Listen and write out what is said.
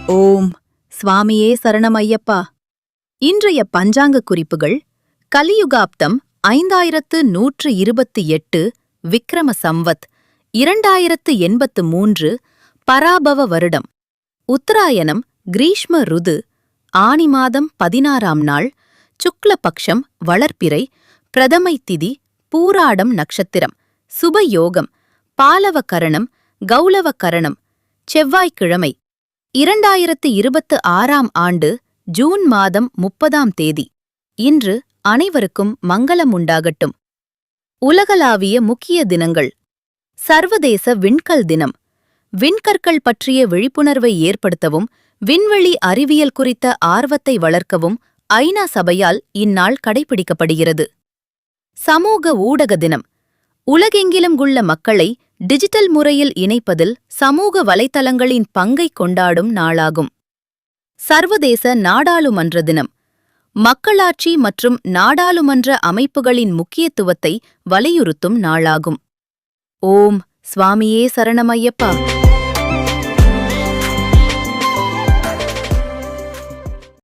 ஓம் சுவாமியே சரணமையப்பா. இன்றைய பஞ்சாங்க குறிப்புகள்: கலியுகாப்தம் 5128 விக்ரம சம்வத் 2083 பராபவ வருடம், உத்தராயணம் கிரீஷ்ம ருது, ஆனி மாதம் 16ஆம் நாள், சுக்லபக்ஷம் வளர்ப்பிறை, பிரதமை திதி, பூராடம் நட்சத்திரம், சுபயோகம், பாலவ கரணம், கௌலவ கரணம், செவ்வாய்க்கிழமை, 2026ஆம் ஆண்டு ஜூன் மாதம் 30ஆம் தேதி. இன்று அனைவருக்கும் மங்களம் உண்டாகட்டும். உலகளாவிய முக்கிய தினங்கள்: சர்வதேச விண்கல் தினம். விண்கற்கள் பற்றிய விழிப்புணர்வை ஏற்படுத்தவும் விண்வெளி அறிவியல் குறித்த ஆர்வத்தை வளர்க்கவும் ஐநா சபையால் இந்நாள் கடைபிடிக்கப்படுகிறது. சமூக ஊடக தினம். உலகெங்கிலும் உள்ள மக்களை டிஜிட்டல் முறையில் இணைப்பதில் சமூக வலைத்தளங்களின் பங்கைக் கொண்டாடும் நாளாகும். சர்வதேச நாடாளுமன்ற தினம். மக்களாட்சி மற்றும் நாடாளுமன்ற அமைப்புகளின் முக்கியத்துவத்தை வலியுறுத்தும் நாளாகும். ஓம் சுவாமியே சரணமையப்பா.